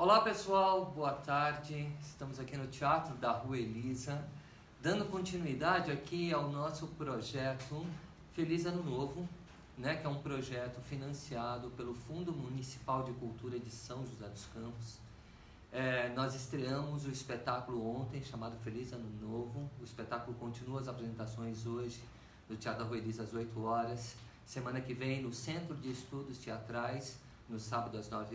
Olá pessoal, boa tarde. Estamos aqui no Teatro da Rua Elisa, dando continuidade aqui ao nosso projeto Feliz Ano Novo, né, que é um projeto financiado pelo Fundo Municipal de Cultura de São José dos Campos. Nós estreamos o espetáculo ontem, chamado Feliz Ano Novo. O espetáculo continua as apresentações hoje no Teatro da Rua Elisa às 8 horas. Semana que vem no Centro de Estudos Teatrais, no sábado às 9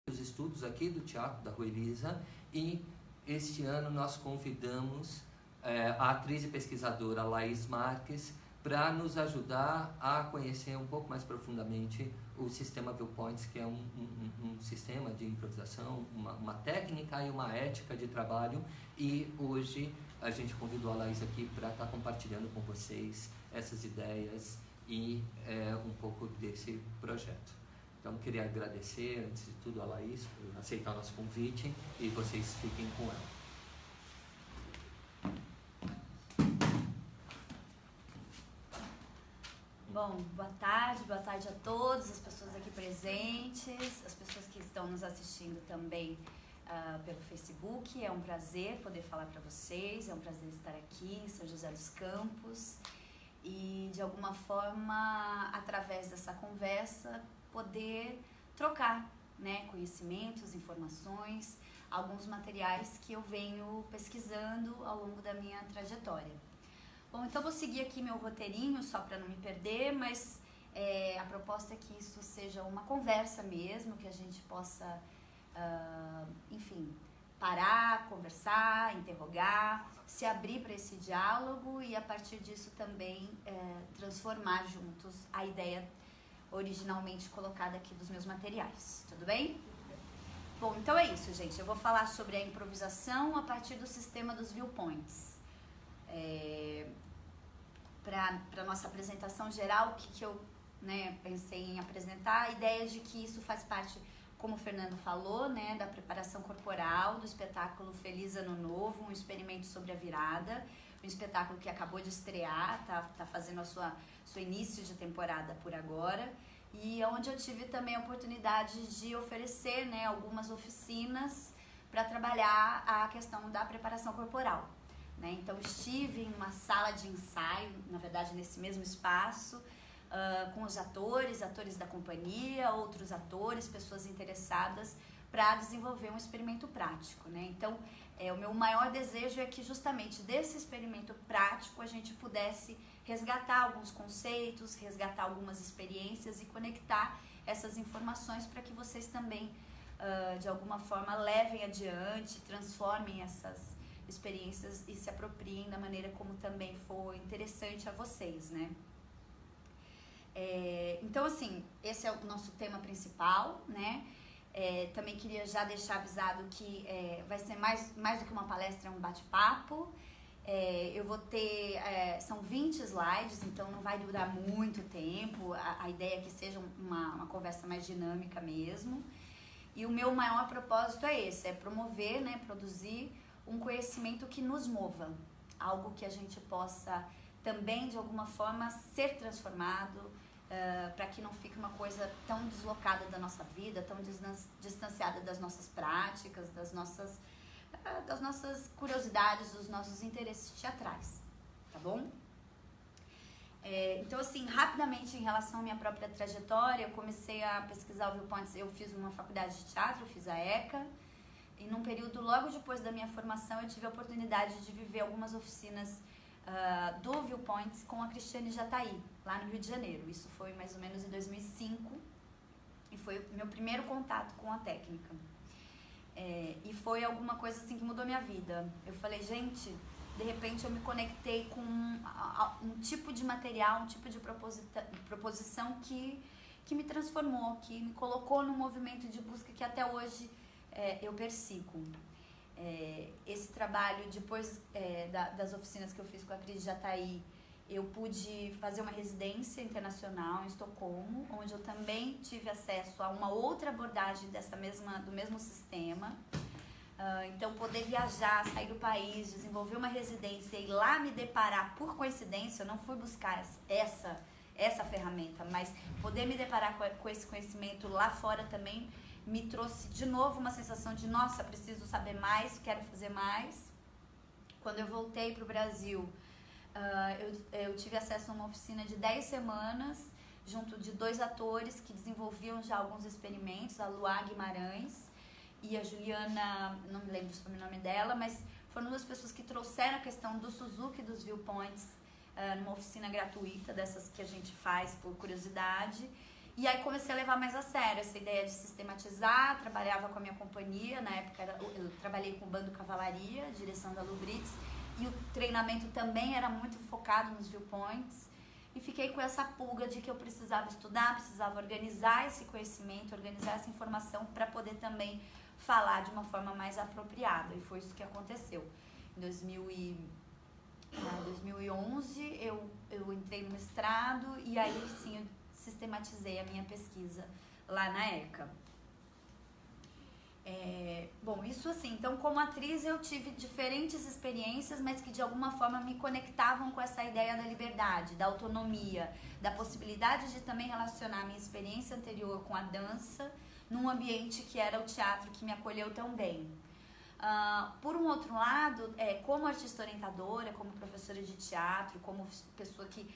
os estudos aqui do Teatro da Rua Elisa, e este ano nós convidamos a atriz e pesquisadora Laís Marques para nos ajudar a conhecer um pouco mais profundamente o sistema Viewpoints, que é um sistema de improvisação, uma técnica e uma ética de trabalho, e hoje a gente convidou a Laís aqui para estar compartilhando com vocês essas ideias e um pouco desse projeto. Então, queria agradecer, antes de tudo, a Laís por aceitar o nosso convite, e vocês fiquem com ela. Bom, boa tarde a todos, as pessoas aqui presentes, as pessoas que estão nos assistindo também pelo Facebook. É um prazer poder falar para vocês, é um prazer estar aqui em São José dos Campos e, de alguma forma, através dessa conversa, poder trocar, né, conhecimentos, informações, alguns materiais que eu venho pesquisando ao longo da minha trajetória. Bom, então vou seguir aqui meu roteirinho só para não me perder, mas a proposta é que isso seja uma conversa mesmo, que a gente possa, enfim, parar, conversar, interrogar, se abrir para esse diálogo e a partir disso também transformar juntos a ideia originalmente colocada aqui dos meus materiais, tudo bem? Bom, então é isso, gente. Eu vou falar sobre a improvisação a partir do sistema dos viewpoints. Para nossa apresentação geral, o que eu pensei em apresentar, a ideia de que isso faz parte, como o Fernando falou, né, da preparação corporal do espetáculo Feliz Ano Novo, um experimento sobre a virada, um espetáculo que acabou de estrear, tá fazendo a sua início de temporada por agora, e onde eu tive também a oportunidade de oferecer, né, algumas oficinas para trabalhar a questão da preparação corporal. Né? Então estive em uma sala de ensaio, na verdade nesse mesmo espaço, com os atores da companhia, outros atores, pessoas interessadas para desenvolver um experimento prático. Né? Então o meu maior desejo é que justamente desse experimento prático a gente pudesse resgatar alguns conceitos, resgatar algumas experiências e conectar essas informações para que vocês também, de alguma forma, levem adiante, transformem essas experiências e se apropriem da maneira como também for interessante a vocês, né? Então, assim, esse é o nosso tema principal, né? Também queria já deixar avisado que vai ser mais do que uma palestra, é um bate-papo. Eu vou ter, são 20 slides, então não vai durar muito tempo. A ideia é que seja uma conversa mais dinâmica mesmo. E o meu maior propósito é esse, é promover, né, produzir um conhecimento que nos mova, algo que a gente possa também, de alguma forma, ser transformado, para que não fique uma coisa tão deslocada da nossa vida, tão distanciada das nossas práticas, das nossas curiosidades, dos nossos interesses teatrais, tá bom? Então, assim, rapidamente, em relação à minha própria trajetória, eu comecei a pesquisar o Viewpoints. Eu fiz uma faculdade de teatro, eu fiz a ECA, e num período logo depois da minha formação eu tive a oportunidade de viver algumas oficinas do Viewpoints com a Cristiane Jatahy, lá no Rio de Janeiro. Isso foi mais ou menos em 2005 e foi o meu primeiro contato com a técnica. E foi alguma coisa assim que mudou minha vida. Eu falei, gente, de repente eu me conectei com um tipo de material, um tipo de proposição que me transformou, que me colocou num movimento de busca que até hoje eu persigo. Esse trabalho, depois das oficinas que eu fiz com a Cris Jatahy eu pude fazer uma residência internacional em Estocolmo, onde eu também tive acesso a uma outra abordagem do mesmo sistema. Então, poder viajar, sair do país, desenvolver uma residência e lá me deparar, por coincidência, eu não fui buscar essa ferramenta, mas poder me deparar com esse conhecimento lá fora também me trouxe de novo uma sensação de, nossa, preciso saber mais, quero fazer mais. Quando eu voltei para o Brasil, eu tive acesso a uma oficina de 10 semanas, junto de 2 atores que desenvolviam já alguns experimentos, a Luá Guimarães e a Juliana, não me lembro o sobrenome dela, mas foram 2 pessoas que trouxeram a questão do Suzuki dos viewpoints numa oficina gratuita, dessas que a gente faz por curiosidade. E aí comecei a levar mais a sério essa ideia de sistematizar, trabalhava com a minha companhia, na época eu trabalhei com o Bando Cavalaria, direção da Lubrix, e o treinamento também era muito focado nos viewpoints. E fiquei com essa pulga de que eu precisava estudar, precisava organizar esse conhecimento, organizar essa informação para poder também falar de uma forma mais apropriada. E foi isso que aconteceu. Em 2011 eu entrei no mestrado e aí sim eu sistematizei a minha pesquisa lá na ECA. Bom, isso assim, então como atriz eu tive diferentes experiências, mas que de alguma forma me conectavam com essa ideia da liberdade, da autonomia, da possibilidade de também relacionar a minha experiência anterior com a dança num ambiente que era o teatro, que me acolheu tão bem. Por um outro lado, como artista orientadora, como professora de teatro, como pessoa que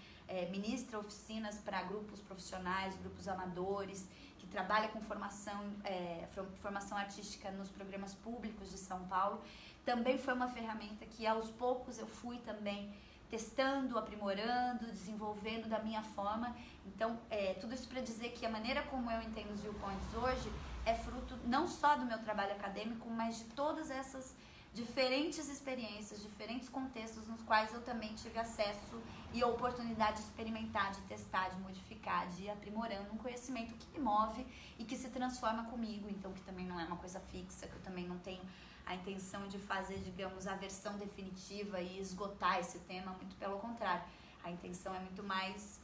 ministra oficinas para grupos profissionais, grupos amadores, que trabalha com formação artística nos programas públicos de São Paulo, também foi uma ferramenta que aos poucos eu fui também testando, aprimorando, desenvolvendo da minha forma. Então, tudo isso para dizer que a maneira como eu entendo os viewpoints hoje é fruto não só do meu trabalho acadêmico, mas de todas essas diferentes experiências, diferentes contextos nos quais eu também tive acesso e a oportunidade de experimentar, de testar, de modificar, de ir aprimorando um conhecimento que me move e que se transforma comigo, então que também não é uma coisa fixa, que eu também não tenho a intenção de fazer, digamos, a versão definitiva e esgotar esse tema, muito pelo contrário. A intenção é muito mais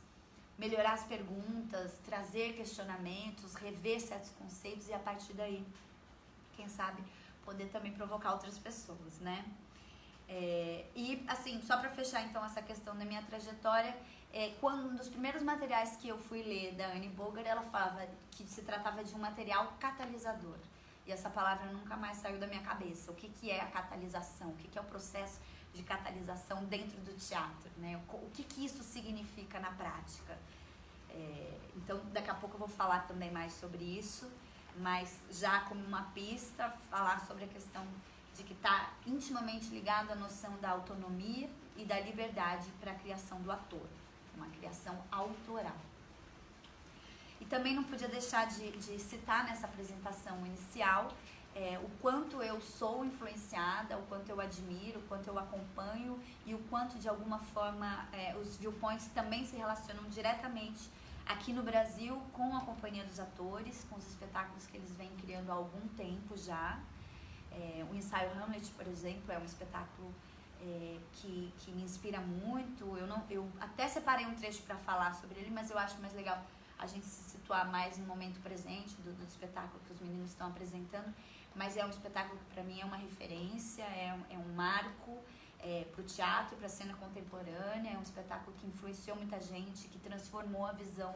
melhorar as perguntas, trazer questionamentos, rever certos conceitos e a partir daí, quem sabe, poder também provocar outras pessoas, né? E assim, só para fechar então essa questão da minha trajetória, quando um dos primeiros materiais que eu fui ler da Anne Bogar, ela falava que se tratava de um material catalisador. E essa palavra nunca mais saiu da minha cabeça. O que é a catalisação? O que é o processo de catalisação dentro do teatro, né? O que isso significa na prática? Então, daqui a pouco eu vou falar também mais sobre isso, mas já como uma pista, falar sobre a questão de que está intimamente ligado à noção da autonomia e da liberdade para a criação do ator, uma criação autoral. E também não podia deixar de citar nessa apresentação inicial o quanto eu sou influenciada, o quanto eu admiro, o quanto eu acompanho e o quanto de alguma forma os viewpoints também se relacionam diretamente aqui no Brasil com a Companhia dos Atores, com os espetáculos que eles vêm criando há algum tempo já. O ensaio Hamlet, por exemplo, é um espetáculo que me inspira muito. Eu até separei um trecho para falar sobre ele, mas eu acho mais legal a gente se situar mais no momento presente do espetáculo que os meninos estão apresentando. Mas é um espetáculo que para mim é uma referência, é um marco para o teatro, para a cena contemporânea. É um espetáculo que influenciou muita gente, que transformou a visão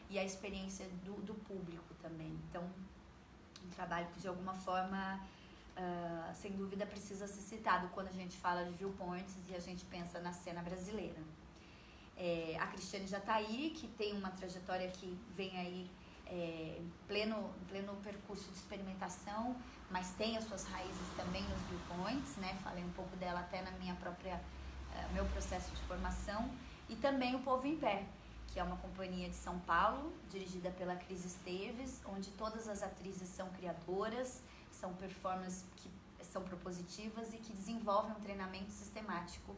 e a experiência do público também. Então, um trabalho que de alguma forma, sem dúvida, precisa ser citado quando a gente fala de viewpoints e a gente pensa na cena brasileira. A Cristiane Jatahy, que tem uma trajetória que vem aí em pleno percurso de experimentação, mas tem as suas raízes também nos viewpoints, né? Falei um pouco dela até na minha própria meu processo de formação. E também o Povo em Pé, que é uma companhia de São Paulo, dirigida pela Cris Esteves, onde todas as atrizes são criadoras, são performances que são propositivas e que desenvolvem um treinamento sistemático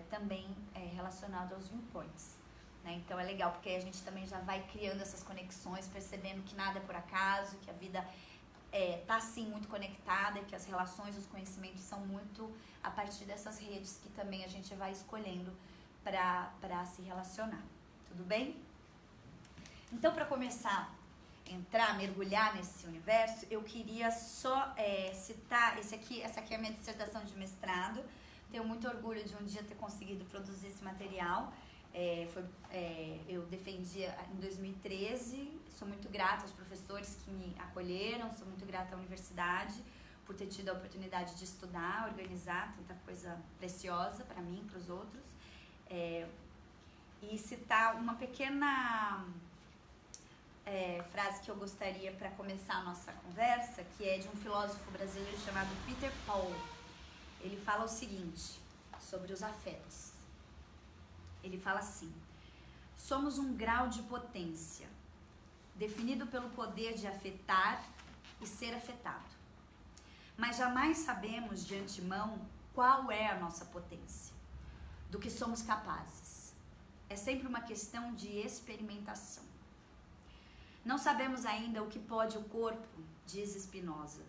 também relacionado aos viewpoints. Né? Então é legal porque a gente também já vai criando essas conexões, percebendo que nada é por acaso, que a vida está sim muito conectada, que as relações, os conhecimentos são muito a partir dessas redes que também a gente vai escolhendo para se relacionar. Tudo bem? Então, para começar a mergulhar nesse universo, eu queria só citar, essa aqui é a minha dissertação de mestrado. Tenho muito orgulho de um dia ter conseguido produzir esse material. Eu defendi em 2013, sou muito grata aos professores que me acolheram, sou muito grata à universidade por ter tido a oportunidade de estudar, organizar tanta coisa preciosa para mim, para os outros. E citar uma pequena frase que eu gostaria para começar a nossa conversa, que é de um filósofo brasileiro chamado Peter Paul. Ele fala o seguinte sobre os afetos. Ele fala assim: somos um grau de potência, definido pelo poder de afetar e ser afetado. Mas jamais sabemos de antemão qual é a nossa potência, do que somos capazes. É sempre uma questão de experimentação. Não sabemos ainda o que pode o corpo, diz Spinoza.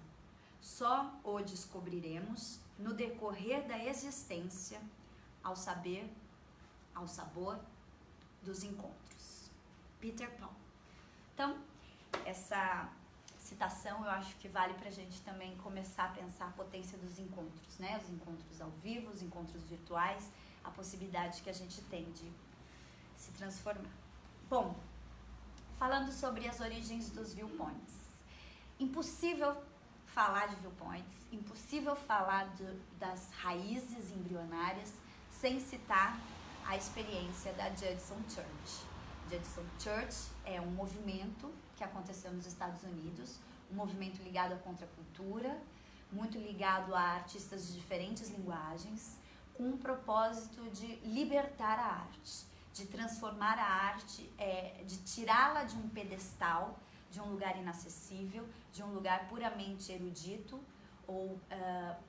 Só o descobriremos no decorrer da existência, ao sabor dos encontros. Peter Paul. Então, essa citação eu acho que vale pra gente também começar a pensar a potência dos encontros, né? Os encontros ao vivo, os encontros virtuais, a possibilidade que a gente tem de se transformar. Bom, falando sobre as origens dos viewpoints. Impossível falar de viewpoints, impossível falar das raízes embrionárias sem citar a experiência da Judson Church. Judson Church é um movimento que aconteceu nos Estados Unidos, um movimento ligado à contracultura, muito ligado a artistas de diferentes linguagens, com um propósito de libertar a arte, de transformar a arte, de tirá-la de um pedestal, de um lugar inacessível, de um lugar puramente erudito ou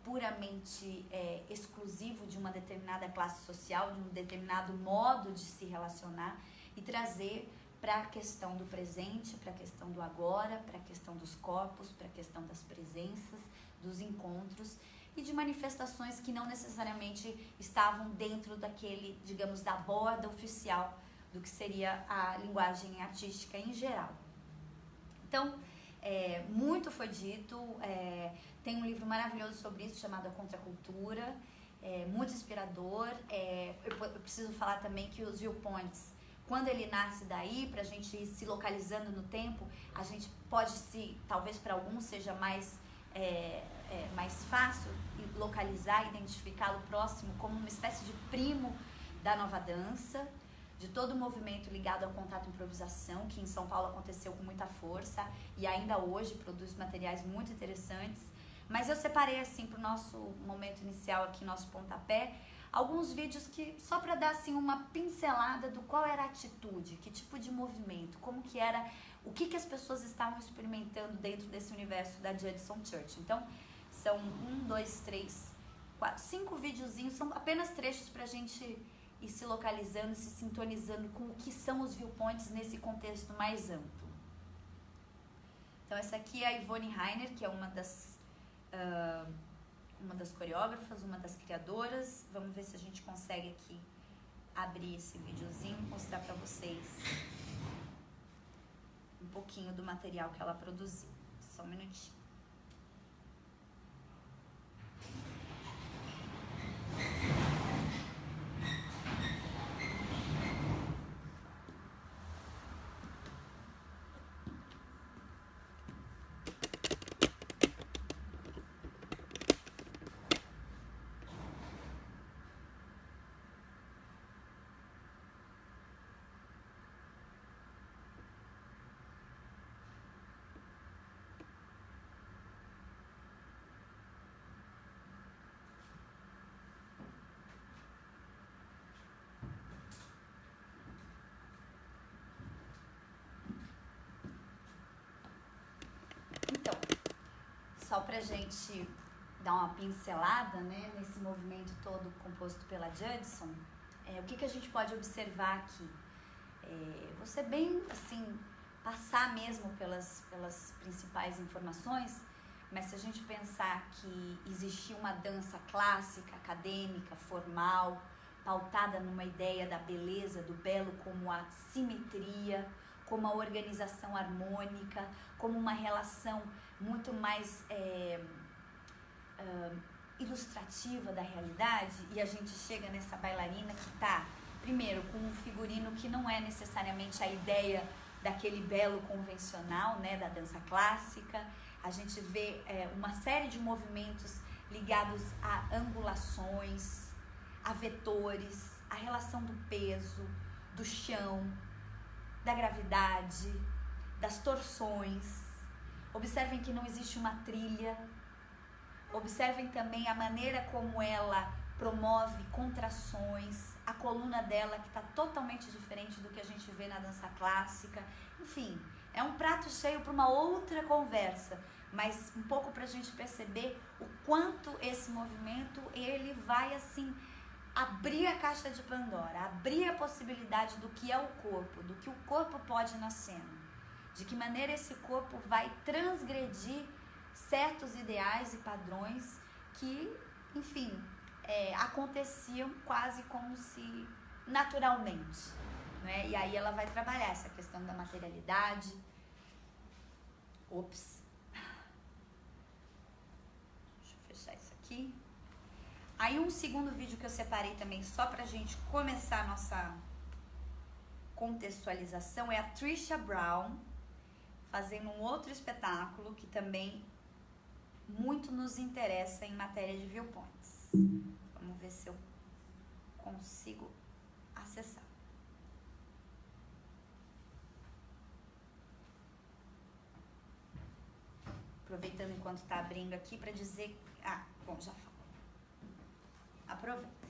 puramente exclusivo de uma determinada classe social, de um determinado modo de se relacionar, e trazer para a questão do presente, para a questão do agora, para a questão dos corpos, para a questão das presenças, dos encontros e de manifestações que não necessariamente estavam dentro daquele, digamos, da borda oficial do que seria a linguagem artística em geral. Então, muito foi dito, tem um livro maravilhoso sobre isso chamado A Contracultura, muito inspirador. Eu preciso falar também que os viewpoints, quando ele nasce daí, para a gente ir se localizando no tempo, a gente pode talvez para alguns seja mais fácil localizar, identificá-lo próximo como uma espécie de primo da nova dança, de todo o movimento ligado ao contato e improvisação, que em São Paulo aconteceu com muita força e ainda hoje produz materiais muito interessantes. Mas eu separei assim para o nosso momento inicial aqui, nosso pontapé, alguns vídeos que só para dar assim uma pincelada do qual era a atitude, que tipo de movimento, como que era, o que as pessoas estavam experimentando dentro desse universo da Judson Church. Então, são 1, 2, 3, 4, 5 videozinhos, são apenas trechos para a gente ir se localizando, se sintonizando com o que são os viewpoints nesse contexto mais amplo. Então, essa aqui é a Yvonne Rainer, que é uma das coreógrafas, uma das criadoras. Vamos ver se a gente consegue aqui abrir esse videozinho e mostrar para vocês um pouquinho do material que ela produziu. Só um minutinho. Então, só pra gente dar uma pincelada, né, nesse movimento todo composto pela Judson, o que a gente pode observar aqui? Você bem, assim, passar mesmo pelas principais informações, mas se a gente pensar que existia uma dança clássica, acadêmica, formal, pautada numa ideia da beleza, do belo como a simetria, como a organização harmônica, como uma relação muito mais ilustrativa da realidade. E a gente chega nessa bailarina que está, primeiro, com um figurino que não é necessariamente a ideia daquele belo convencional, né, da dança clássica. A gente vê uma série de movimentos ligados a angulações, a vetores, a relação do peso, do chão, da gravidade, das torções. Observem que não existe uma trilha. Observem também a maneira como ela promove contrações, a coluna dela que está totalmente diferente do que a gente vê na dança clássica. Enfim, é um prato cheio para uma outra conversa, mas um pouco para a gente perceber o quanto esse movimento ele vai assim abrir a caixa de Pandora, abrir a possibilidade do que é o corpo, do que o corpo pode nascendo, de que maneira esse corpo vai transgredir certos ideais e padrões que, enfim, aconteciam quase como se naturalmente, né? E aí ela vai trabalhar essa questão da materialidade. Deixa eu fechar isso aqui. Aí um segundo vídeo que eu separei também só pra gente começar a nossa contextualização é a Trisha Brown fazendo um outro espetáculo que também muito nos interessa em matéria de viewpoints. Vamos ver se eu consigo acessar. Aproveitando enquanto está abrindo aqui para dizer... bom, já falou. Aproveitem.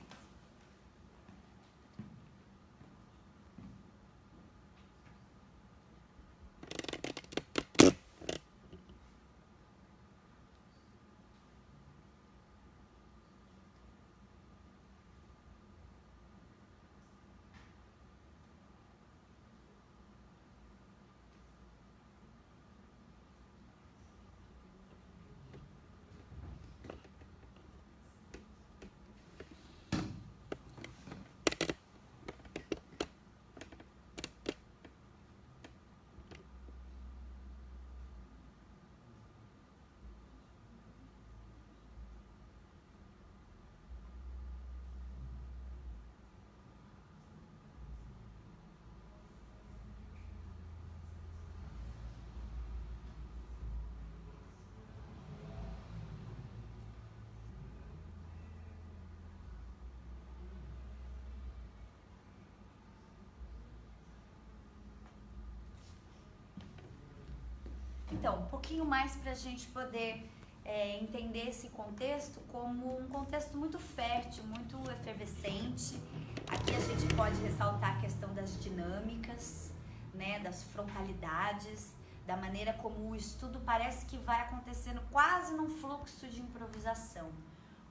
Então, um pouquinho mais para a gente poder entender esse contexto como um contexto muito fértil, muito efervescente. Aqui a gente pode ressaltar a questão das dinâmicas, né, das frontalidades, da maneira como o estudo parece que vai acontecendo quase num fluxo de improvisação.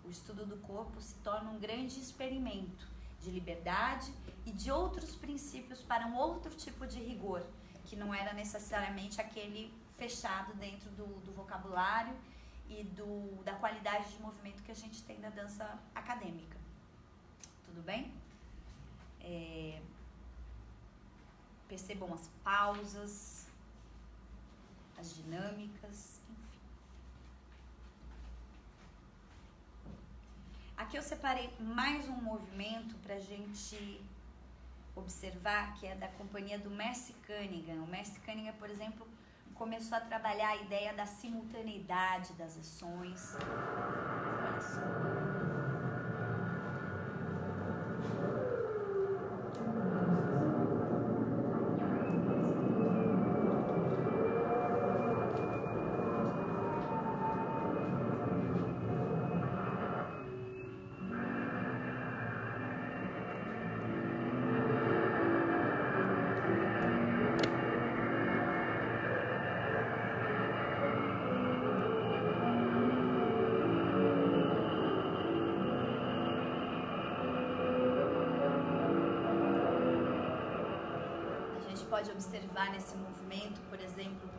O estudo do corpo se torna um grande experimento de liberdade e de outros princípios para um outro tipo de rigor, que não era necessariamente aquele fechado dentro do vocabulário e da qualidade de movimento que a gente tem da dança acadêmica. Tudo bem? Percebam as pausas, as dinâmicas, enfim. Aqui eu separei mais um movimento para a gente observar, que é da companhia do Merce Cunningham. O Merce Cunningham, por exemplo, começou a trabalhar a ideia da simultaneidade das ações. Olha só. Pode observar nesse movimento, por exemplo,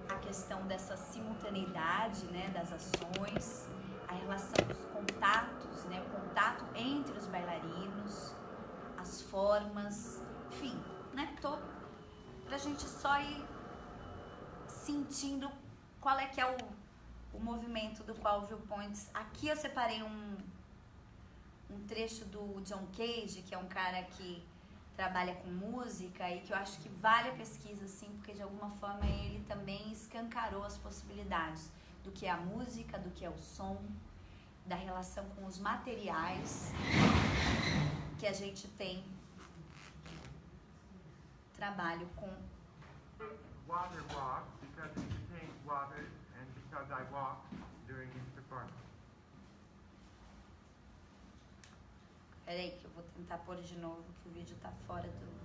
a questão dessa simultaneidade, né, das ações, a relação dos contatos, né? O contato entre os bailarinos, as formas, enfim, né? Pra gente só ir sentindo qual é que é o movimento do qual o Viewpoints. Aqui eu separei um trecho do John Cage, que é um cara que trabalha com música e que eu acho que vale a pesquisa, assim, porque de alguma forma ele também escancarou as possibilidades do que é a música, do que é o som, da relação com os materiais que a gente tem trabalho com. Water walk because it contains water and because I walk during each performance. Peraí que eu vou tentar pôr de novo, que o vídeo tá fora do...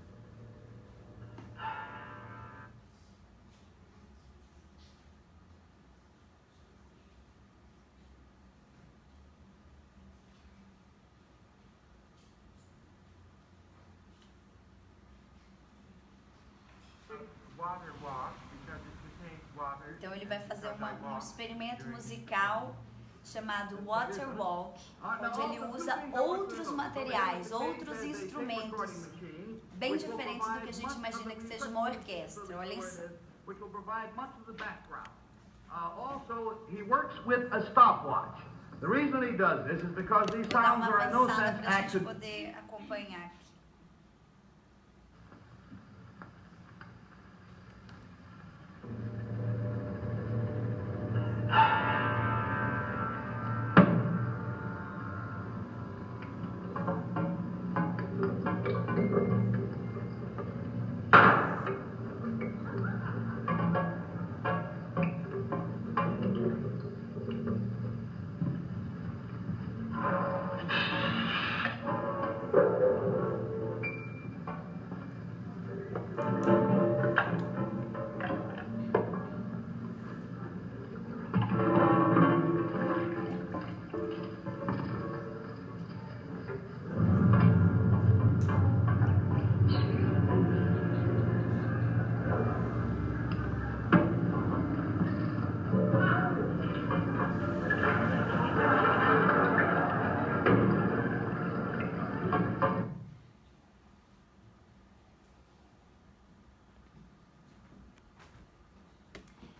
Water walk because it contains water. Então ele vai fazer um experimento musical chamado Water Walk, onde ele usa outros materiais, outros instrumentos, bem diferentes do que a gente imagina que seja uma orquestra. Olhem só. Which will provide much of the background. Also, he works with a stopwatch. The reason he does this is because these Vou dar sounds uma are in no avançada sense para a gente accidental. poder acompanhar aqui.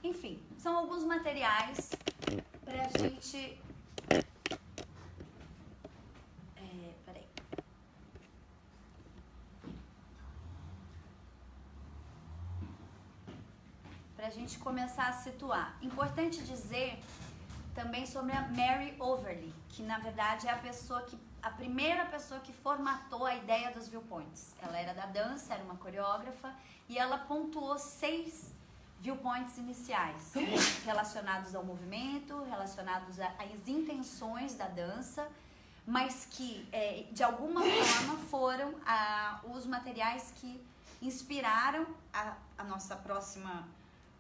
Enfim, são alguns materiais pra gente... peraí. Pra gente começar a situar. Importante dizer também sobre a Mary Overly, que na verdade é a primeira pessoa que formatou a ideia dos viewpoints. Ela era da dança, era uma coreógrafa, e ela pontuou 6 viewpoints iniciais, relacionados ao movimento, relacionados às intenções da dança, mas que, de alguma forma, foram os materiais que inspiraram a nossa próxima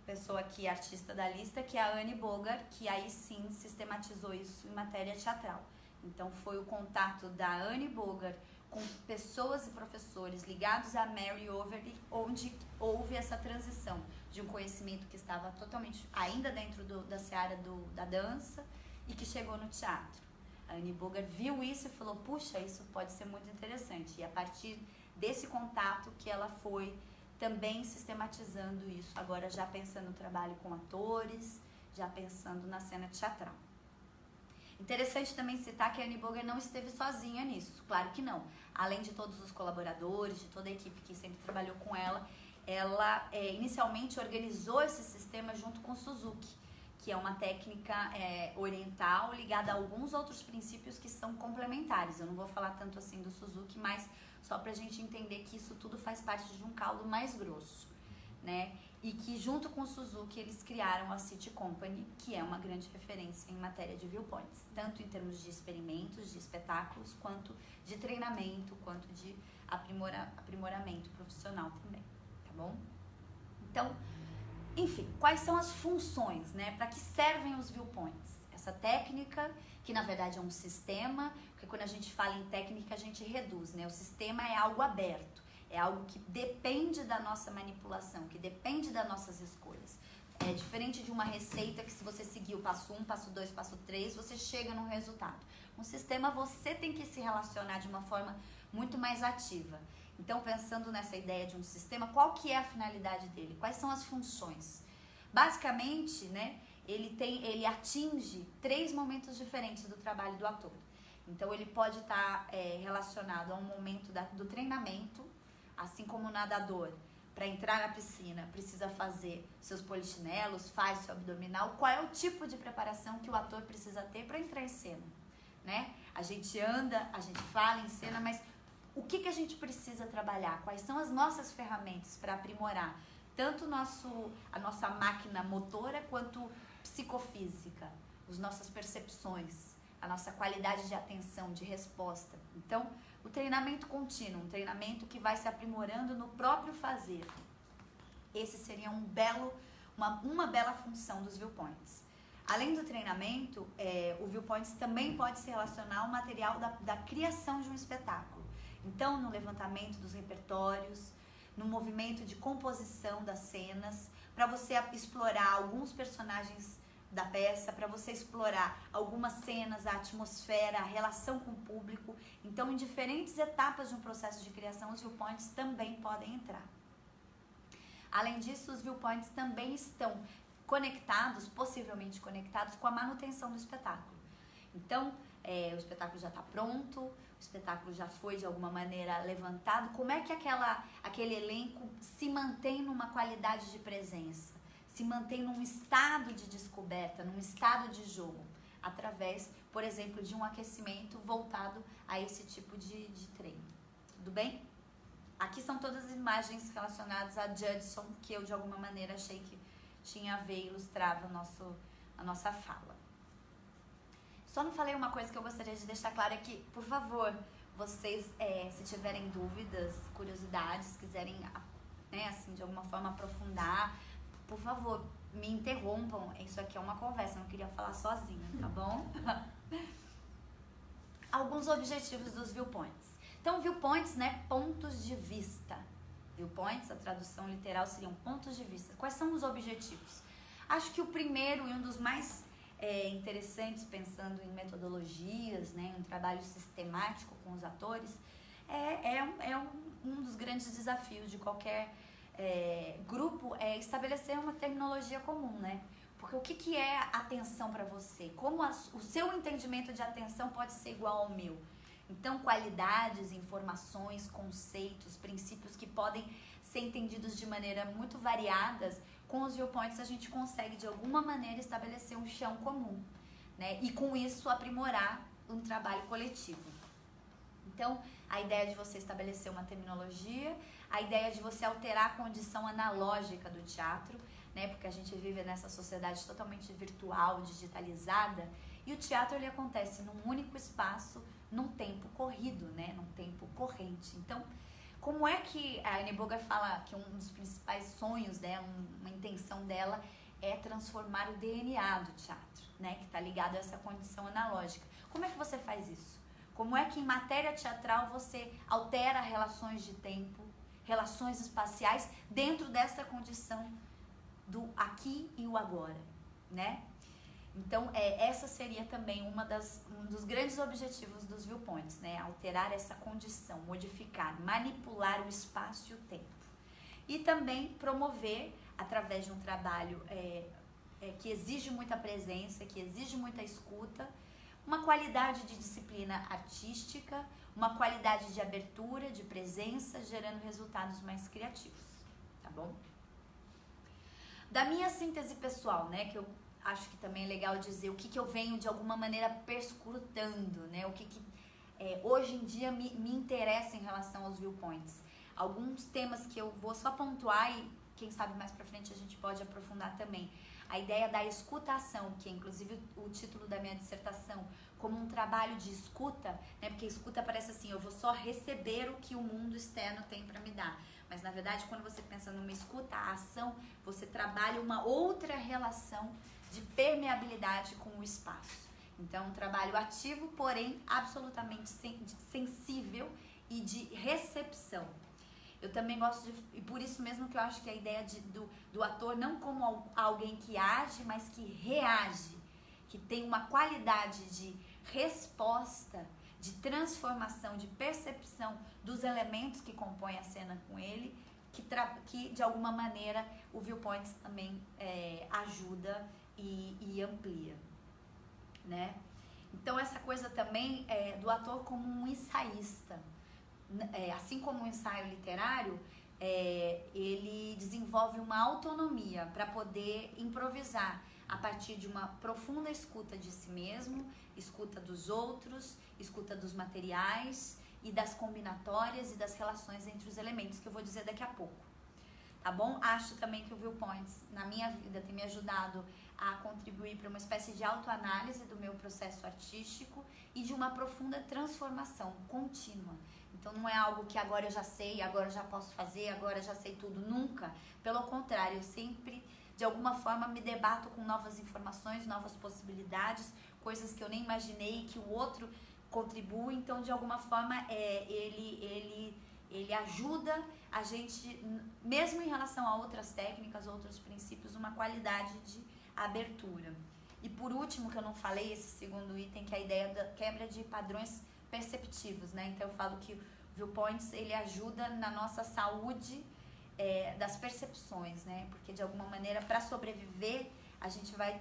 pessoa aqui, artista da lista, que é a Annie Bogart, que aí sim sistematizou isso em matéria teatral. Então foi o contato da Annie Bogart com pessoas e professores ligados a Mary Overly, onde houve essa transição de um conhecimento que estava totalmente ainda dentro da seara da dança e que chegou no teatro. A Annie Bogart viu isso e falou, puxa, isso pode ser muito interessante. E a partir desse contato que ela foi também sistematizando isso, agora já pensando no trabalho com atores, já pensando na cena teatral. Interessante também citar que a Annie Bogart não esteve sozinha nisso, claro que não. Além de todos os colaboradores, de toda a equipe que sempre trabalhou com ela, ela inicialmente organizou esse sistema junto com Suzuki, que é uma técnica oriental ligada a alguns outros princípios que são complementares. Eu não vou falar tanto assim do Suzuki, mas só pra gente entender que isso tudo faz parte de um caldo mais grosso, né? E que junto com o Suzuki eles criaram a City Company, que é uma grande referência em matéria de viewpoints, tanto em termos de experimentos, de espetáculos, quanto de treinamento, quanto de aprimoramento profissional também, tá bom? Então, enfim, quais são as funções, né? Para que servem os viewpoints? Essa técnica, que na verdade é um sistema, porque quando a gente fala em técnica a gente reduz, né? O sistema é algo aberto. É algo que depende da nossa manipulação, que depende das nossas escolhas. É diferente de uma receita que se você seguir o passo 1, passo 2, passo 3, você chega num resultado. Um sistema você tem que se relacionar de uma forma muito mais ativa. Então, pensando nessa ideia de um sistema, qual que é a finalidade dele? Quais são as funções? Basicamente, né, ele atinge 3 momentos diferentes do trabalho do ator. Então, ele pode estar relacionado a um momento do treinamento, assim como o nadador, para entrar na piscina, precisa fazer seus polichinelos, faz seu abdominal. Qual é o tipo de preparação que o ator precisa ter para entrar em cena? Né? A gente anda, a gente fala em cena, mas o que a gente precisa trabalhar? Quais são as nossas ferramentas para aprimorar tanto a nossa máquina motora quanto psicofísica, as nossas percepções, a nossa qualidade de atenção, de resposta. Então, o treinamento contínuo, um treinamento que vai se aprimorando no próprio fazer. Esse seria uma bela função dos viewpoints. Além do treinamento, o viewpoints também pode se relacionar ao material da criação de um espetáculo. Então, no levantamento dos repertórios, no movimento de composição das cenas, para você explorar alguns personagens da peça, para você explorar algumas cenas, a atmosfera, a relação com o público. Então, em diferentes etapas de um processo de criação, os viewpoints também podem entrar. Além disso, os viewpoints também estão conectados, possivelmente conectados, com a manutenção do espetáculo. Então, o espetáculo já está pronto, o espetáculo já foi de alguma maneira levantado. Como é que aquele elenco se mantém numa qualidade de presença? Se mantém num estado de descoberta, num estado de jogo, através, por exemplo, de um aquecimento voltado a esse tipo de treino. Tudo bem? Aqui são todas as imagens relacionadas a Judson, que eu de alguma maneira achei que tinha a ver e ilustrava a nossa fala. Só não falei uma coisa que eu gostaria de deixar claro aqui. Por favor, vocês, se tiverem dúvidas, curiosidades, quiserem, né, assim, de alguma forma aprofundar, por favor, me interrompam. Isso aqui é uma conversa, eu não queria falar sozinha, tá bom? Alguns objetivos dos viewpoints. Então, viewpoints, né, pontos de vista. Viewpoints, a tradução literal seriam pontos de vista. Quais são os objetivos? Acho que o primeiro e um dos mais interessantes, pensando em metodologias, né, um trabalho sistemático com os atores, um dos grandes desafios de qualquer grupo é estabelecer uma terminologia comum, né? Porque o que é atenção para você? Como o seu entendimento de atenção pode ser igual ao meu? Então, qualidades, informações, conceitos, princípios que podem ser entendidos de maneira muito variadas, com os viewpoints a gente consegue de alguma maneira estabelecer um chão comum, né? E com isso aprimorar um trabalho coletivo. Então, a ideia de você estabelecer uma terminologia, a ideia de você alterar a condição analógica do teatro, né? Porque a gente vive nessa sociedade totalmente virtual, digitalizada, e o teatro ele acontece num único espaço, num tempo corrido, né? Num tempo corrente. Então, como é que a Annie Bogart fala que um dos principais sonhos dela, uma intenção dela, é transformar o DNA do teatro, né? Que está ligado a essa condição analógica. Como é que você faz isso? Como é que em matéria teatral você altera relações de tempo, relações espaciais dentro dessa condição do aqui e o agora, né? Então, essa seria também um dos grandes objetivos dos viewpoints, né? Alterar essa condição, modificar, manipular o espaço e o tempo. E também promover, através de um trabalho que exige muita presença, que exige muita escuta, uma qualidade de disciplina artística, uma qualidade de abertura, de presença, gerando resultados mais criativos, tá bom? Da minha síntese pessoal, né, que eu acho que também é legal dizer o que eu venho de alguma maneira perscrutando, né, o que hoje em dia me interessa em relação aos viewpoints. Alguns temas que eu vou só pontuar e quem sabe mais pra frente a gente pode aprofundar também. A ideia da escutação, que é inclusive o título da minha dissertação, como um trabalho de escuta, né? Porque escuta parece assim, eu vou só receber o que o mundo externo tem para me dar. Mas na verdade, quando você pensa numa escuta, a ação, você trabalha uma outra relação de permeabilidade com o espaço. Então, um trabalho ativo, porém absolutamente sensível e de recepção. Eu também gosto de, e por isso mesmo que eu acho que a ideia do ator não como alguém que age, mas que reage, que tem uma qualidade de resposta, de transformação, de percepção dos elementos que compõem a cena com ele, que de alguma maneira o Viewpoints também ajuda e amplia, né? Então essa coisa também do ator como um ensaísta, assim como o ensaio literário, ele desenvolve uma autonomia para poder improvisar a partir de uma profunda escuta de si mesmo, escuta dos outros, escuta dos materiais e das combinatórias e das relações entre os elementos, que eu vou dizer daqui a pouco, tá bom? Acho também que o Viewpoints, na minha vida, tem me ajudado a contribuir para uma espécie de autoanálise do meu processo artístico e de uma profunda transformação contínua. Então não é algo que agora eu já sei, agora eu já posso fazer, agora eu já sei tudo, nunca. Pelo contrário, eu sempre, de alguma forma, me debato com novas informações, novas possibilidades, coisas que eu nem imaginei que o outro contribui. Então, de alguma forma, ele ajuda a gente, mesmo em relação a outras técnicas, outros princípios, uma qualidade de abertura. E por último, que eu não falei, esse segundo item, que é a ideia da quebra de padrões perceptivos, né? Então eu falo que o Viewpoints, ele ajuda na nossa saúde das percepções, né? Porque de alguma maneira, para sobreviver, a gente vai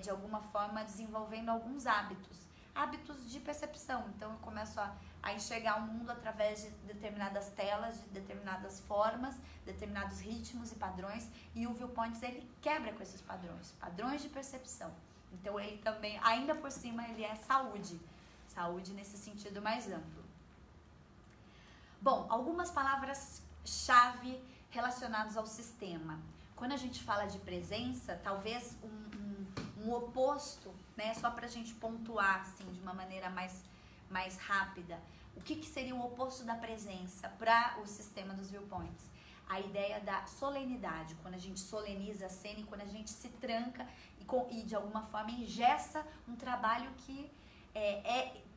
de alguma forma desenvolvendo alguns hábitos de percepção. Então eu começo a enxergar o mundo através de determinadas telas, de determinadas formas, determinados ritmos e padrões, e o Viewpoints, ele quebra com esses padrões de percepção. Então ele também, ainda por cima, ele é saúde nesse sentido mais amplo. Bom, algumas palavras-chave relacionadas ao sistema. Quando a gente fala de presença, talvez um oposto, né, só para a gente pontuar assim, de uma maneira mais rápida, o que seria o oposto da presença para o sistema dos Viewpoints? A ideia da solenidade, quando a gente soleniza a cena e quando a gente se tranca e de alguma forma engessa um trabalho que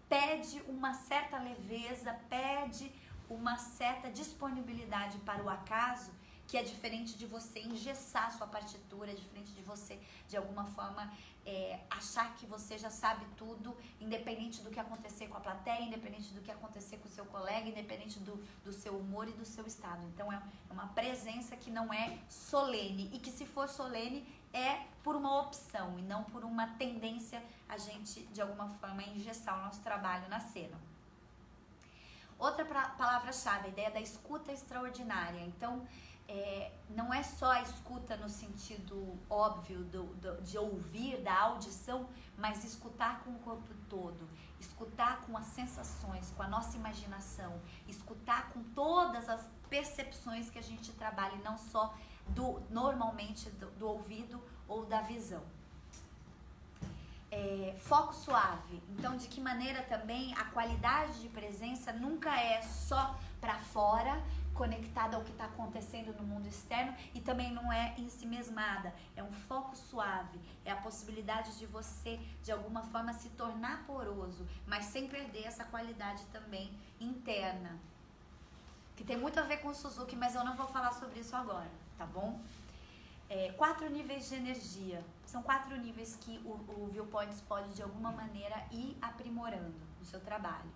pede uma certa leveza, pede uma certa disponibilidade para o acaso, que é diferente de você engessar sua partitura, é diferente de você, de alguma forma, achar que você já sabe tudo, independente do que acontecer com a plateia, independente do que acontecer com o seu colega, independente do seu humor e do seu estado. Então, é uma presença que não é solene, e que se for solene, é por uma opção e não por uma tendência a gente, de alguma forma, engessar o nosso trabalho na cena. Outra palavra-chave, a ideia da escuta extraordinária. Então, não é só a escuta no sentido óbvio de ouvir, da audição, mas escutar com o corpo todo, escutar com as sensações, com a nossa imaginação, escutar com todas as percepções que a gente trabalha, e não só normalmente do ouvido ou da visão. Foco suave. Então, de que maneira também a qualidade de presença nunca é só para fora, conectada ao que está acontecendo no mundo externo, e também não é ensimesmada. É um foco suave, é a possibilidade de você, de alguma forma, se tornar poroso, mas sem perder essa qualidade também interna, que tem muito a ver com o Suzuki, mas eu não vou falar sobre isso agora, tá bom? 4 níveis de energia. São 4 níveis que o Viewpoints pode, de alguma maneira, ir aprimorando no seu trabalho.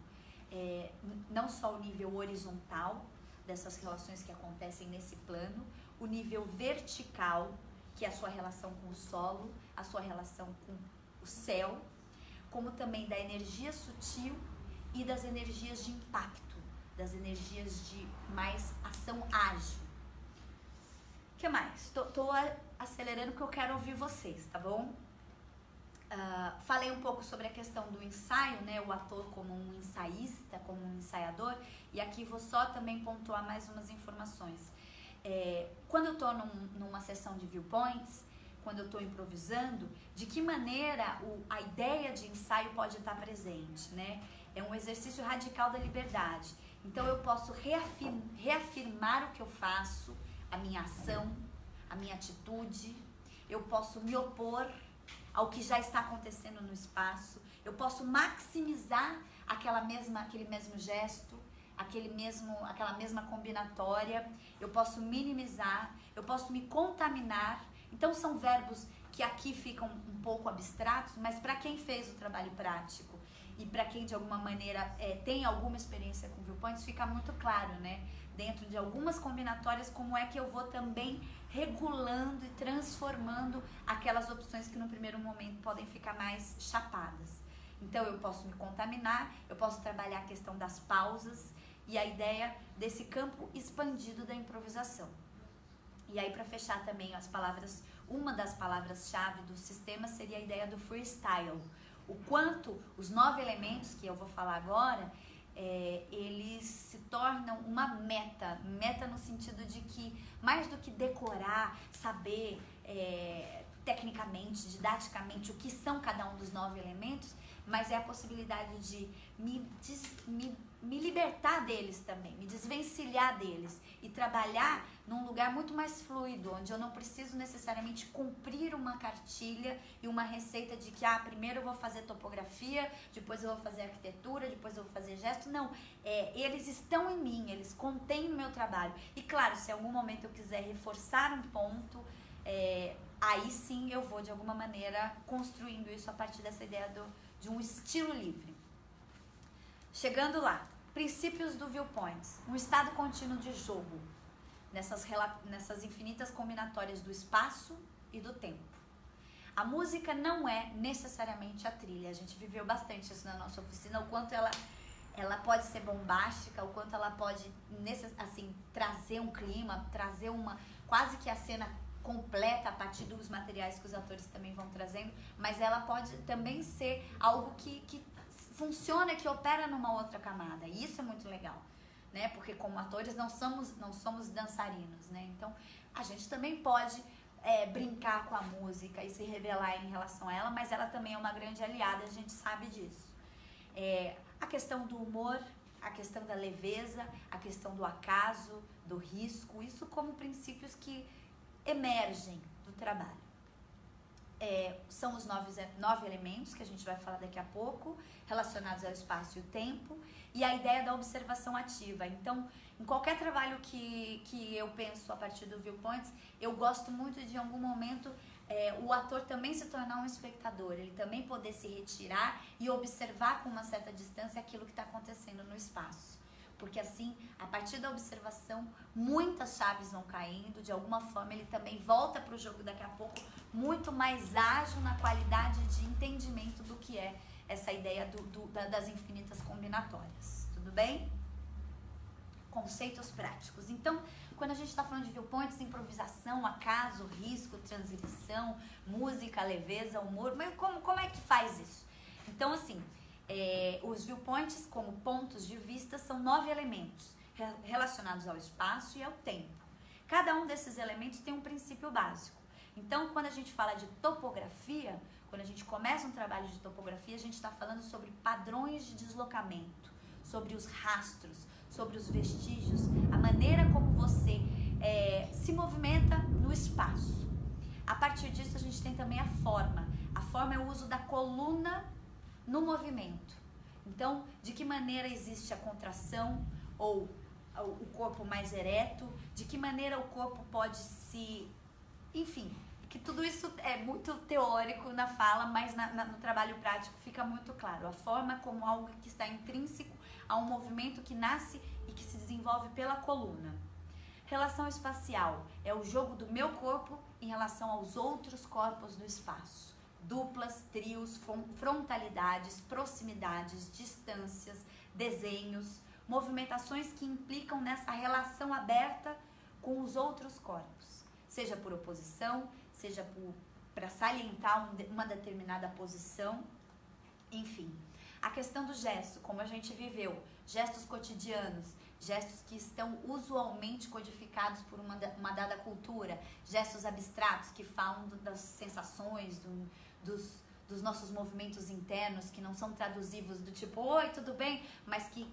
Não só o nível horizontal, dessas relações que acontecem nesse plano, o nível vertical, que é a sua relação com o solo, a sua relação com o céu, como também da energia sutil e das energias de impacto, das energias de mais ação ágil. O que mais? Tô acelerando porque eu quero ouvir vocês, tá bom? Falei um pouco sobre a questão do ensaio, né? O ator como um ensaísta, como um ensaiador, e aqui vou só também pontuar mais umas informações. Quando eu estou numa sessão de Viewpoints, quando eu estou improvisando, de que maneira a ideia de ensaio pode estar presente, né? É um exercício radical da liberdade. Então eu posso reafirmar o que eu faço, a minha ação, a minha atitude, eu posso me opor ao que já está acontecendo no espaço, eu posso maximizar aquele mesmo gesto, aquela mesma combinatória, eu posso minimizar, eu posso me contaminar. Então são verbos que aqui ficam um pouco abstratos, mas para quem fez o trabalho prático e para quem de alguma maneira tem alguma experiência com viewpoints, fica muito claro, né? Dentro de algumas combinatórias, como é que eu vou também regulando e transformando aquelas opções que no primeiro momento podem ficar mais chapadas. Então eu posso me contaminar, eu posso trabalhar a questão das pausas e a ideia desse campo expandido da improvisação. E aí, para fechar também as palavras, uma das palavras-chave do sistema seria a ideia do freestyle. O quanto os 9 elementos que eu vou falar agora, eles se tornam uma meta no sentido de que, mais do que decorar, saber tecnicamente, didaticamente, o que são cada um dos 9 elementos, mas é a possibilidade de me libertar deles também, me desvencilhar deles e trabalhar num lugar muito mais fluido, onde eu não preciso necessariamente cumprir uma cartilha e uma receita de que primeiro eu vou fazer topografia, depois eu vou fazer arquitetura, depois eu vou fazer gesto. Não, eles estão em mim, eles contêm o meu trabalho. E claro, se em algum momento eu quiser reforçar um ponto, aí sim eu vou de alguma maneira construindo isso a partir dessa ideia de um estilo livre. Chegando lá, princípios do viewpoints, um estado contínuo de jogo, nessas infinitas combinatórias do espaço e do tempo. A música não é necessariamente a trilha, a gente viveu bastante isso na nossa oficina, o quanto ela pode ser bombástica, o quanto ela pode assim, trazer um clima, trazer quase que a cena completa a partir dos materiais que os atores também vão trazendo, mas ela pode também ser algo que funciona, que opera numa outra camada, e isso é muito legal, né? Porque como atores não somos dançarinos, né? Então a gente também pode brincar com a música e se revelar em relação a ela, mas ela também é uma grande aliada, a gente sabe disso. A questão do humor, a questão da leveza, a questão do acaso, do risco, isso como princípios que emergem do trabalho. São os 9 elementos que a gente vai falar daqui a pouco, relacionados ao espaço e o tempo, e a ideia da observação ativa. Então, em qualquer trabalho que eu penso a partir do viewpoints, eu gosto muito de, em algum momento, o ator também se tornar um espectador, ele também poder se retirar e observar com uma certa distância aquilo que está acontecendo no espaço. Porque assim, a partir da observação, muitas chaves vão caindo, de alguma forma ele também volta para o jogo daqui a pouco, muito mais ágil na qualidade de entendimento do que é essa ideia das infinitas combinatórias. Tudo bem? Conceitos práticos. Então, quando a gente está falando de viewpoints, improvisação, acaso, risco, transição, música, leveza, humor, mas como é que faz isso? Então, assim, os viewpoints, como pontos de vista, são 9 elementos relacionados ao espaço e ao tempo. Cada um desses elementos tem um princípio básico. Então, quando a gente fala de topografia, quando a gente começa um trabalho de topografia, a gente está falando sobre padrões de deslocamento, sobre os rastros, sobre os vestígios, a maneira como você se movimenta no espaço. A partir disso, a gente tem também a forma. A forma é o uso da coluna no movimento. Então, de que maneira existe a contração ou o corpo mais ereto, de que maneira o corpo pode enfim, que tudo isso é muito teórico na fala, mas no trabalho prático fica muito claro. A forma como algo que está intrínseco a um movimento que nasce e que se desenvolve pela coluna. Relação espacial é o jogo do meu corpo em relação aos outros corpos do espaço. Duplas, trios, frontalidades, proximidades, distâncias, desenhos, movimentações que implicam nessa relação aberta com os outros corpos, seja por oposição, seja para salientar uma determinada posição, enfim. A questão do gesto, como a gente viveu, gestos cotidianos, gestos que estão usualmente codificados por uma dada cultura, gestos abstratos que falam das sensações, dos nossos movimentos internos, que não são traduzíveis do tipo, oi, tudo bem? Mas que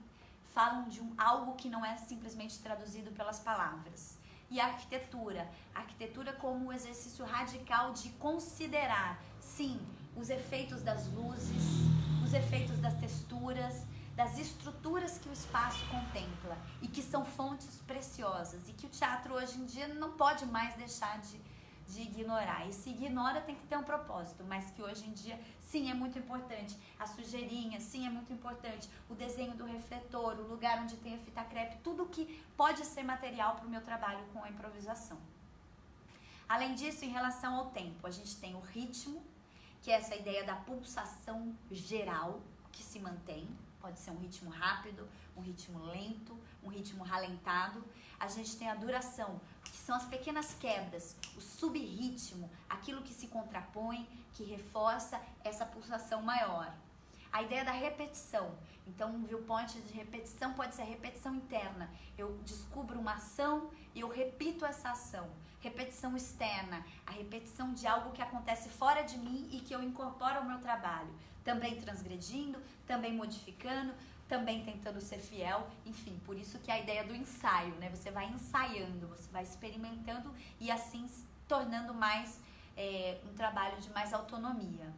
falam de algo que não é simplesmente traduzido pelas palavras. E a arquitetura como um exercício radical de considerar, sim, os efeitos das luzes, os efeitos das texturas, das estruturas que o espaço contempla e que são fontes preciosas e que o teatro hoje em dia não pode mais deixar de ignorar. E se ignora tem que ter um propósito, mas que hoje em dia sim é muito importante. A sujeirinha, sim, é muito importante. O desenho do refletor, o lugar onde tem a fita crepe, tudo que pode ser material para o meu trabalho com a improvisação. Além disso, em relação ao tempo, a gente tem o ritmo, que é essa ideia da pulsação geral que se mantém. Pode ser um ritmo rápido, um ritmo lento, um ritmo ralentado. A gente tem a duração, que são as pequenas quebras, o subritmo, aquilo que se contrapõe, que reforça essa pulsação maior. A ideia da repetição. Então, um viewpoint de repetição pode ser a repetição interna. Eu descubro uma ação e eu repito essa ação. Repetição externa, a repetição de algo que acontece fora de mim e que eu incorporo ao meu trabalho. Também transgredindo, também modificando, também tentando ser fiel, enfim, por isso que é a ideia do ensaio, né? Você vai ensaiando, você vai experimentando e assim tornando mais um trabalho de mais autonomia.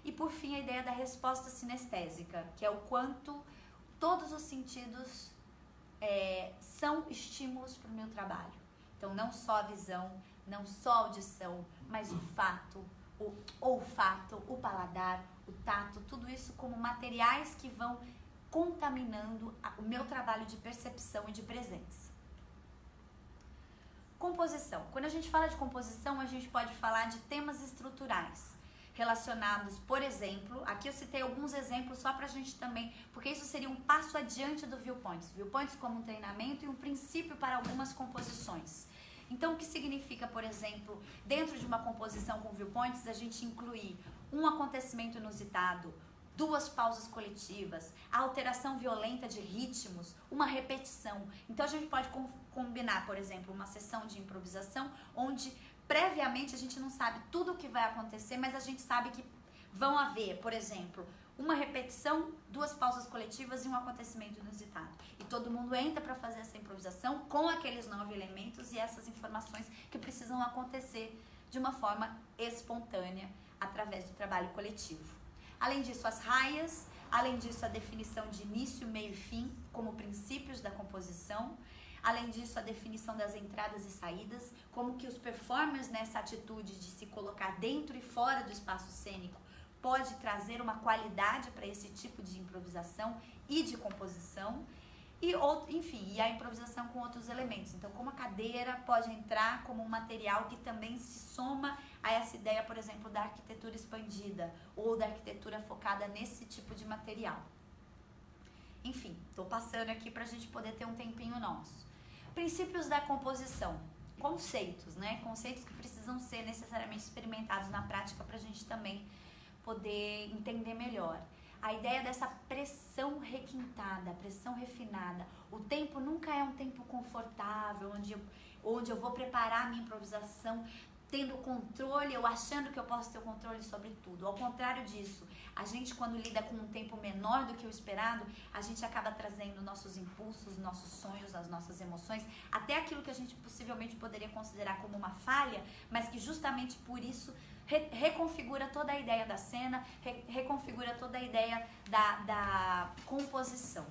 E por fim, a ideia da resposta sinestésica, que é o quanto todos os sentidos são estímulos para o meu trabalho. Então, não só a visão, não só a audição, mas o fato, o olfato, o paladar, o tato, tudo isso como materiais que vão contaminando o meu trabalho de percepção e de presença. Composição. Quando a gente fala de composição, a gente pode falar de temas estruturais relacionados, por exemplo, aqui eu citei alguns exemplos só pra gente também, porque isso seria um passo adiante do Viewpoints. Viewpoints como um treinamento e um princípio para algumas composições. Então, o que significa, por exemplo, dentro de uma composição com Viewpoints, a gente incluir um acontecimento inusitado, duas pausas coletivas, a alteração violenta de ritmos, uma repetição. Então, a gente pode combinar, por exemplo, uma sessão de improvisação onde previamente a gente não sabe tudo o que vai acontecer, mas a gente sabe que vão haver, por exemplo, uma repetição, duas pausas coletivas e um acontecimento inusitado. E todo mundo entra para fazer essa improvisação com aqueles 9 elementos e essas informações que precisam acontecer de uma forma espontânea através do trabalho coletivo. Além disso, as raias, além disso, a definição de início, meio e fim como princípios da composição. Além disso, a definição das entradas e saídas, como que os performers nessa atitude de se colocar dentro e fora do espaço cênico pode trazer uma qualidade para esse tipo de improvisação e de composição. E, enfim, e a improvisação com outros elementos. Então, como a cadeira pode entrar como um material que também se soma a essa ideia, por exemplo, da arquitetura expandida ou da arquitetura focada nesse tipo de material. Enfim, estou passando aqui para a gente poder ter um tempinho nosso. Princípios da composição, conceitos, né? Conceitos que precisam ser necessariamente experimentados na prática para a gente também poder entender melhor. A ideia dessa pressão requintada, pressão refinada. O tempo nunca é um tempo confortável, onde eu vou preparar a minha improvisação tendo controle, eu achando que eu posso ter o controle sobre tudo. Ao contrário disso, a gente quando lida com um tempo menor do que o esperado, a gente acaba trazendo nossos impulsos, nossos sonhos, as nossas emoções, até aquilo que a gente possivelmente poderia considerar como uma falha, mas que justamente por isso reconfigura toda a ideia da cena, reconfigura toda a ideia da composição.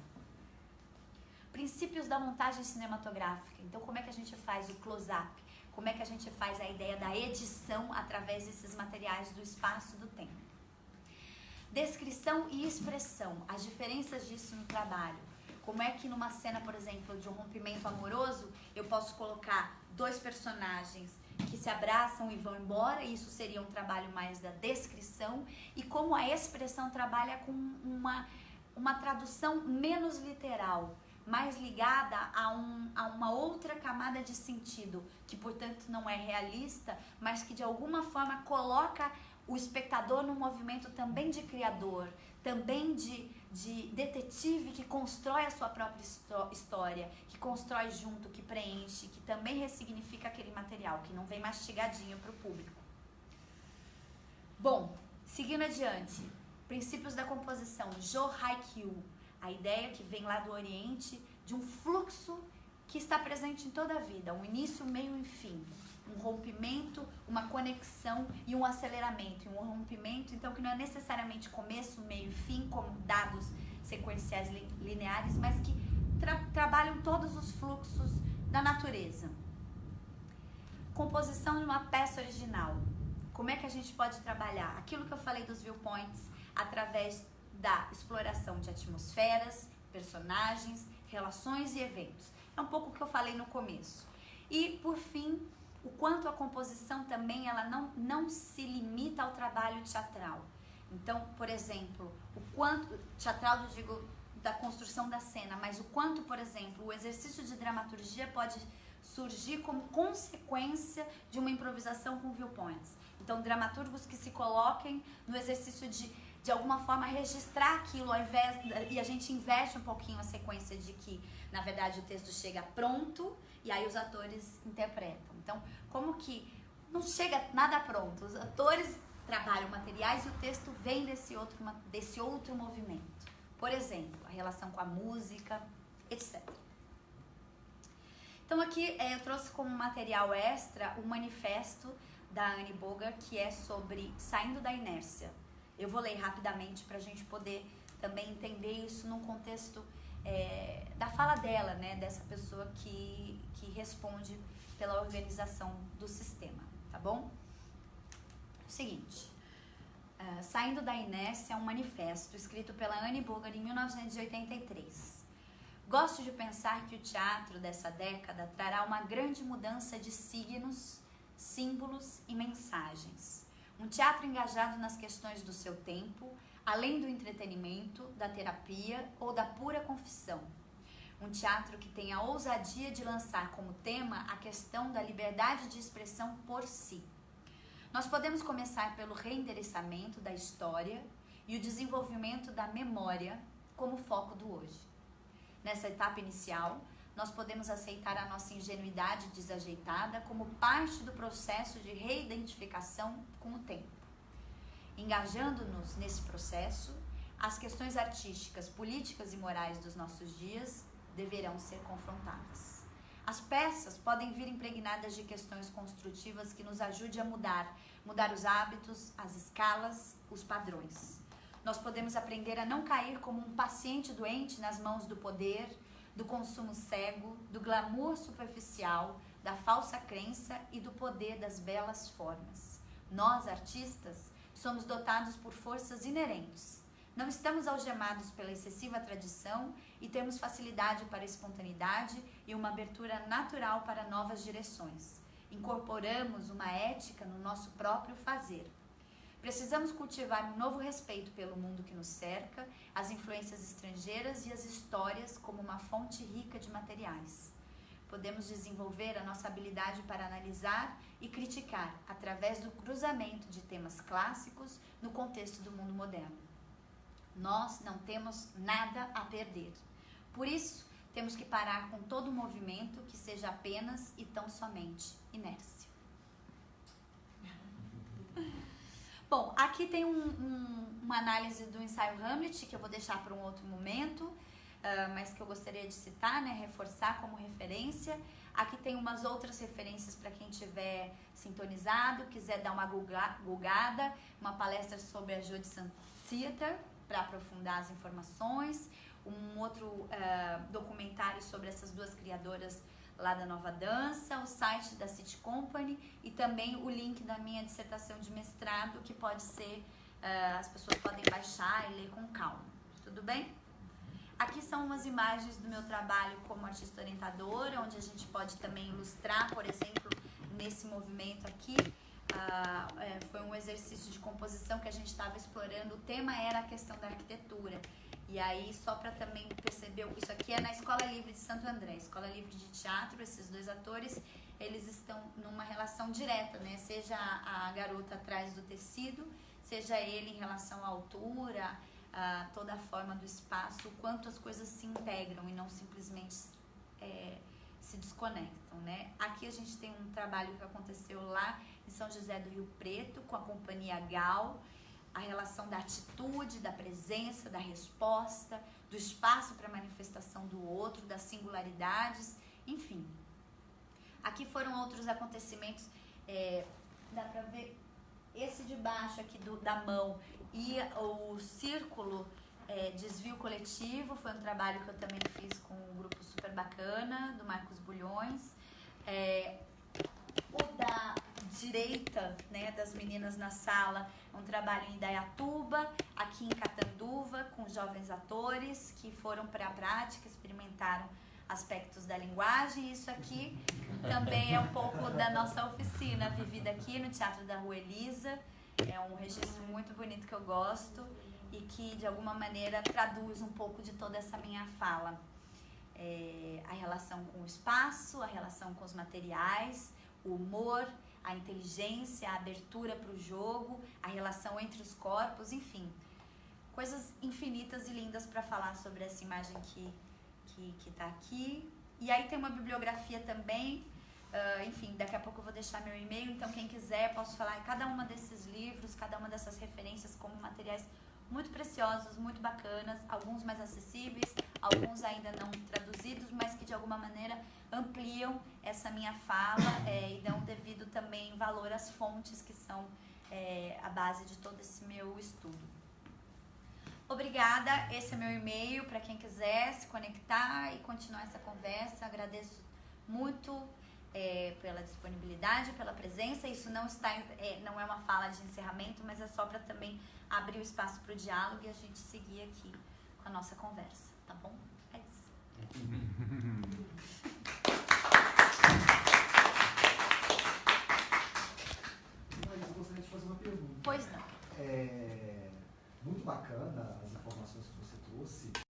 Princípios da montagem cinematográfica. Então, como é que a gente faz o close-up? Como é que a gente faz a ideia da edição através desses materiais do espaço e do tempo? Descrição e expressão, as diferenças disso no trabalho. Como é que numa cena, por exemplo, de um rompimento amoroso, eu posso colocar 2 personagens que se abraçam e vão embora, e isso seria um trabalho mais da descrição, e como a expressão trabalha com uma tradução menos literal, mais ligada a uma outra camada de sentido, que portanto não é realista, mas que de alguma forma coloca o espectador num movimento também de criador, também de detetive que constrói a sua própria história, que constrói junto, que preenche, que também ressignifica aquele material, que não vem mastigadinho para o público. Bom, seguindo adiante, princípios da composição, Jo Haikyuu, a ideia que vem lá do Oriente de um fluxo que está presente em toda a vida, um início, meio e fim, um rompimento, uma conexão e um aceleramento, e um rompimento, então que não é necessariamente começo, meio e fim, como dados sequenciais lineares, mas que trabalham todos os fluxos da natureza. Composição de uma peça original. Como é que a gente pode trabalhar? Aquilo que eu falei dos viewpoints, através da exploração de atmosferas, personagens, relações e eventos. É um pouco o que eu falei no começo. E, por fim, o quanto a composição também ela não se limita ao trabalho teatral. Então, por exemplo, o quanto teatral, eu digo, da construção da cena, mas o quanto, por exemplo, o exercício de dramaturgia pode surgir como consequência de uma improvisação com viewpoints. Então, dramaturgos que se coloquem no exercício de alguma forma registrar aquilo, ao invés, e a gente inverte um pouquinho a sequência de que, na verdade, o texto chega pronto e aí os atores interpretam. Então, como que não chega nada pronto, os atores trabalham materiais e o texto vem desse outro movimento. Por exemplo, a relação com a música, etc. Então aqui eu trouxe como material extra o manifesto da Annie Bogart, que é sobre saindo da inércia. Eu vou ler rapidamente para a gente poder também entender isso num contexto da fala dela, né, dessa pessoa que responde pela organização do sistema, tá bom? Seguinte, Saindo da Inércia é um manifesto escrito pela Annie Bogart em 1983. Gosto de pensar que o teatro dessa década trará uma grande mudança de signos, símbolos e mensagens. Um teatro engajado nas questões do seu tempo, além do entretenimento, da terapia ou da pura confissão. Um teatro que tem a ousadia de lançar como tema a questão da liberdade de expressão por si. Nós podemos começar pelo reendereçamento da história e o desenvolvimento da memória como foco do hoje. Nessa etapa inicial, nós podemos aceitar a nossa ingenuidade desajeitada como parte do processo de reidentificação com o tempo. Engajando-nos nesse processo, as questões artísticas, políticas e morais dos nossos dias deverão ser confrontadas. As peças podem vir impregnadas de questões construtivas que nos ajudem a mudar os hábitos, as escalas, os padrões. Nós podemos aprender a não cair como um paciente doente nas mãos do poder, do consumo cego, do glamour superficial, da falsa crença e do poder das belas formas. Nós, artistas, somos dotados por forças inerentes. Não estamos algemados pela excessiva tradição e temos facilidade para a espontaneidade e uma abertura natural para novas direções. Incorporamos uma ética no nosso próprio fazer. Precisamos cultivar um novo respeito pelo mundo que nos cerca, as influências estrangeiras e as histórias como uma fonte rica de materiais. Podemos desenvolver a nossa habilidade para analisar e criticar através do cruzamento de temas clássicos no contexto do mundo moderno. Nós não temos nada a perder. Por isso, temos que parar com todo movimento que seja apenas e tão somente inércia. Bom, aqui tem uma análise do ensaio Hamlet, que eu vou deixar para um outro momento, mas que eu gostaria de citar, né, reforçar como referência. Aqui tem umas outras referências para quem estiver sintonizado, quiser dar uma googada, uma palestra sobre a Judson Theatre, para aprofundar as informações, um outro documentário sobre essas duas criadoras lá da Nova Dança, o site da City Company e também o link da minha dissertação de mestrado, que pode ser, as pessoas podem baixar e ler com calma, tudo bem? Aqui são umas imagens do meu trabalho como artista orientadora, onde a gente pode também ilustrar, por exemplo, nesse movimento aqui, foi um exercício de composição que a gente estava explorando, o tema era a questão da arquitetura. E aí, só para também perceber, isso aqui é na Escola Livre de Santo André, Escola Livre de Teatro. Esses dois atores, eles estão numa relação direta, né? Seja a garota atrás do tecido, seja ele em relação à altura, a toda a forma do espaço, o quanto as coisas se integram e não simplesmente se desconectam, né? Aqui a gente tem um trabalho que aconteceu lá em São José do Rio Preto, com a Companhia Gal, a relação da atitude, da presença, da resposta, do espaço para manifestação do outro, das singularidades, enfim. Aqui foram outros acontecimentos, dá para ver esse de baixo aqui da mão e o círculo Desvio Coletivo, foi um trabalho que eu também fiz com um grupo super bacana, do Marcos Bulhões. O da direita, né, das meninas na sala, um trabalho em Indaiatuba, aqui em Catanduva, com jovens atores que foram para a prática, experimentaram aspectos da linguagem. Isso aqui também é um pouco da nossa oficina, vivida aqui no Teatro da Rua Elisa. É um registro muito bonito que eu gosto e que, de alguma maneira, traduz um pouco de toda essa minha fala. A relação com o espaço, a relação com os materiais, o humor, a inteligência, a abertura para o jogo, a relação entre os corpos, enfim. Coisas infinitas e lindas para falar sobre essa imagem que está aqui. E aí tem uma bibliografia também, enfim, daqui a pouco eu vou deixar meu e-mail, então quem quiser, posso falar em cada uma desses livros, cada uma dessas referências como materiais muito preciosos, muito bacanas, alguns mais acessíveis, alguns ainda não traduzidos, mas que de alguma maneira ampliam essa minha fala e dão devido também valor às fontes que são a base de todo esse meu estudo. Obrigada, esse é meu e-mail para quem quiser se conectar e continuar essa conversa. Agradeço muito pela disponibilidade, pela presença. Isso não é uma fala de encerramento, mas é só para também abrir o espaço para o diálogo e a gente seguir aqui com a nossa conversa, tá bom? É isso. Mas eu gostaria de fazer uma pergunta. Pois não. Muito bacana as informações que você trouxe.